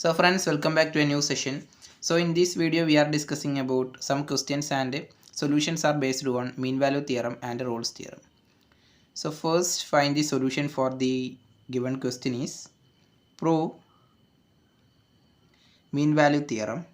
So friends, welcome back to a new session. So in this video we are discussing about some questions and solutions are based on mean value theorem and Rolle's theorem. So first find the solution for the given question is prove mean value theorem.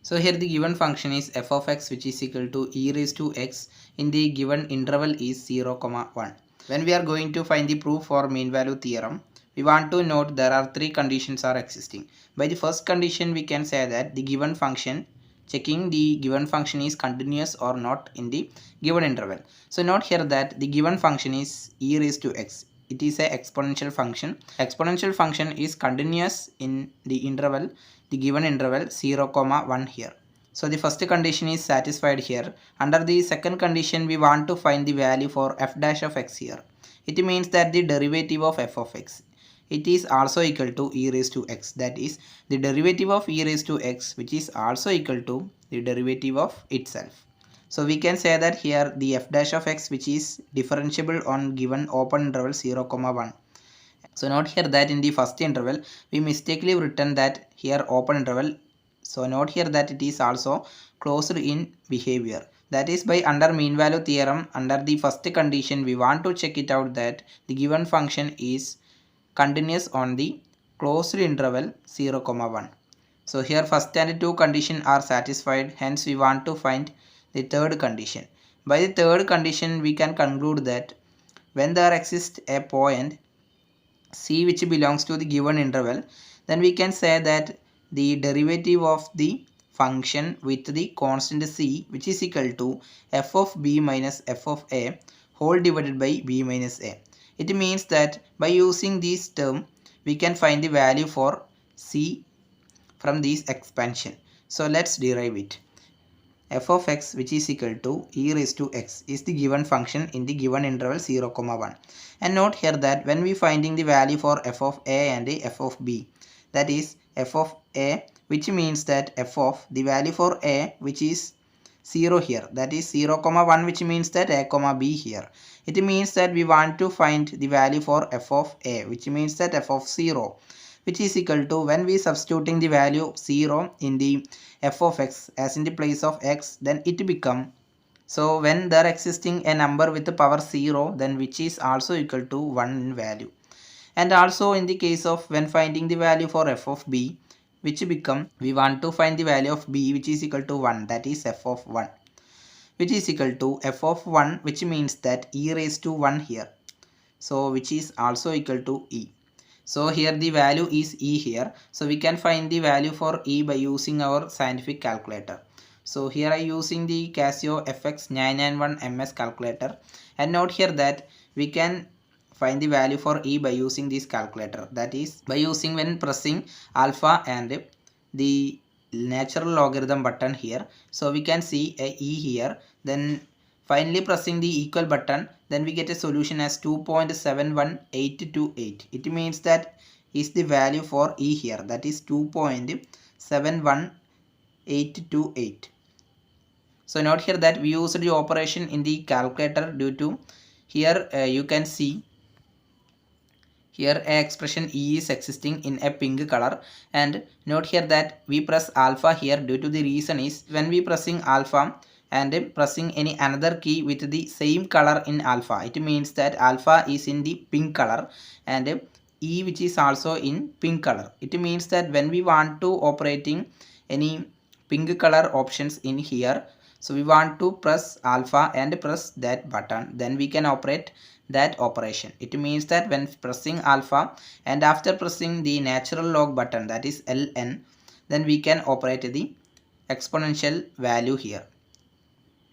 So here the given function is f of x which is equal to e raised to x in the given interval is 0, 1. When we are going to find the proof for mean value theorem, we want to note there are three conditions are existing. By the first condition we can say that the given function, checking the given function is continuous or not in the given interval. So note here that the given function is e raised to x. It is a exponential function. Exponential function is continuous in the interval, the given interval 0, 1 here. So the first condition is satisfied here. Under the second condition we want to find the value for f dash of x here. It means that the derivative of f of x, it is also equal to e raised to x. That is the derivative of e raised to x which is also equal to the derivative of itself. So we can say that here the f dash of x which is differentiable on given open interval 0, 1. So note here that in the first interval we mistakenly written that here open interval. So note here that it is also closed in behavior. That is by under mean value theorem, under the first condition we want to check it out that the given function is continuous on the closed interval 0, 1. So here first and two condition are satisfied, hence we want to find the third condition. By the third condition we can conclude that when there exists a point c which belongs to the given interval, then we can say that the derivative of the function with the constant c which is equal to f of b minus f of a whole divided by b minus a. It means that by using this term we can find the value for c from this expansion. So let's derive it. F of x which is equal to e raised to x is the given function in the given interval 0, 1. And note here that when we finding the value for f of a and f of b, that is f of a which means that f of the value for a which is 0 here, that is 0, 1 which means that a, b here. It means that we want to find the value for f of a which means that f of 0 which is equal to, when we substituting the value 0 in the f of x as in the place of x, then it become, so when there existing a number with the power 0 then which is also equal to 1 in value. And also in the case of when finding the value for f of b, which become, we want to find the value of b which is equal to 1, that is f of 1 which is equal to f of 1 which means that e raised to 1 here, so which is also equal to e. So here the value is e here. So we can find the value for e by using our scientific calculator. So here I using the Casio FX991 MS calculator, and note here that we can find the value for e by using this calculator, that is by using when pressing alpha and the natural logarithm button here. So we can see a e here, then finally pressing the equal button, then we get a solution as 2.71828. It means that is the value for e here, that is 2.71828. So note here that we used the operation in the calculator due to here you can see here a expression e is existing in a pink color, and note here that we press alpha here due to the reason is when we pressing alpha and pressing any another key with the same color in alpha, it means that alpha is in the pink color and e which is also in pink color. It means that when we want to operating any pink color options in here, so we want to press alpha and press that button, then we can operate that operation. It means that when pressing alpha and after pressing the natural log button, that is ln, then we can operate the exponential value here.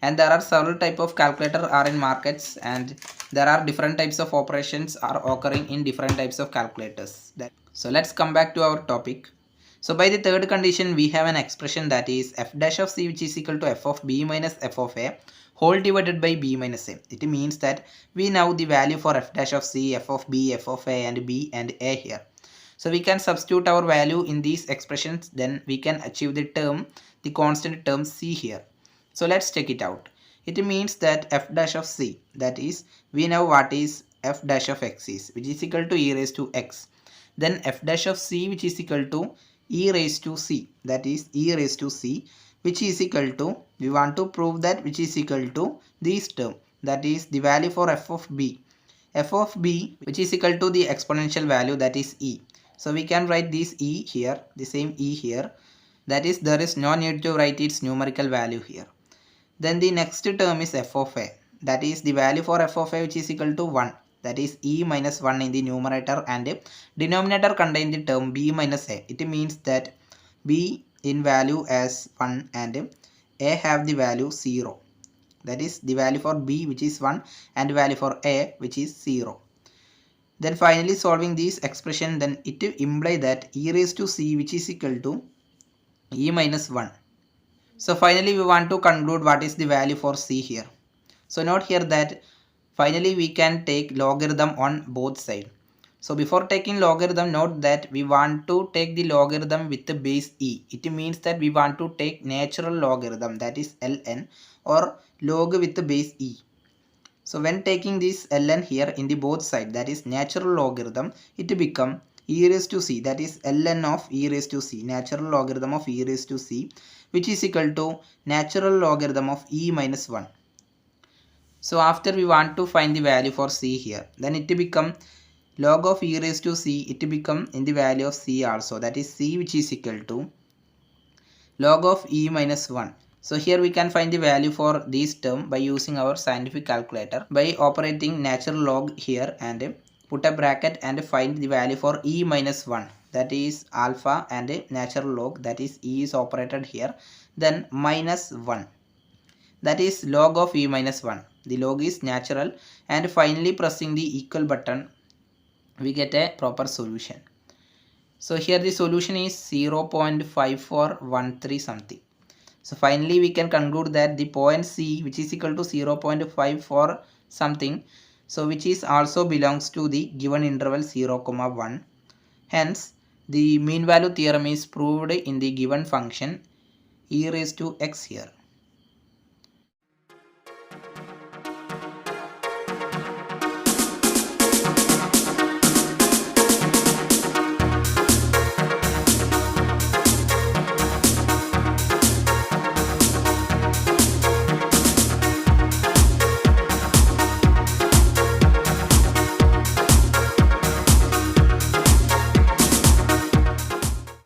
And there are several type of calculator are in markets, and there are different types of operations are occurring in different types of calculators. So let's come back to our topic. So by the third condition we have an expression that is f dash of c which is equal to f of b minus f of a whole divided by b minus a. It means that we know the value for f dash of c, f of b, f of a and b and a here. So we can substitute our value in these expressions, then we can achieve the term, the constant term c here. So let's check it out. It means that f dash of c, that is, we know what is f dash of x is, which is equal to e raised to x. Then f dash of c, which is equal to e raised to c, that is e raised to c, which is equal to, we want to prove that, which is equal to this term, that is the value for f of b. F of b, which is equal to the exponential value, that is e. So we can write this e here, the same e here. That is, there is no need to write its numerical value here. Then the next term is f of a, that is the value for f of a, which is equal to 1, that is e minus 1 in the numerator, and denominator contain the term b minus a. It means that b in value as 1 and a have the value 0. That is the value for b, which is 1, and value for a, which is 0. Then finally solving this expression, then it imply that e raised to c, which is equal to e minus 1. So finally we want to conclude what is the value for c here. So note here that finally we can take logarithm on both sides. So before taking logarithm, note that we want to take the logarithm with the base e. It means that we want to take natural logarithm, that is ln, or log with the base e. So when taking this ln here in the both side, that is natural logarithm, it become e raised to c, that is ln of e raised to c, natural logarithm of e raised to c, which is equal to natural logarithm of e minus 1. So after we want to find the value for c here, then it become log of e raised to c, it become in the value of c also, that is c, which is equal to log of e minus 1. So here we can find the value for this term by using our scientific calculator, by operating natural log here and put a bracket and find the value for e minus 1, that is alpha, and natural log, that is e is operated here, then minus 1, that is log of e minus 1. The log is natural, and finally pressing the equal button, we get a proper solution. So here the solution is 0.5413 something. So finally we can conclude that the point c, which is equal to 0.54 something, so which is also belongs to the given interval 0, 1. Hence the mean value theorem is proved in the given function e raised to x here.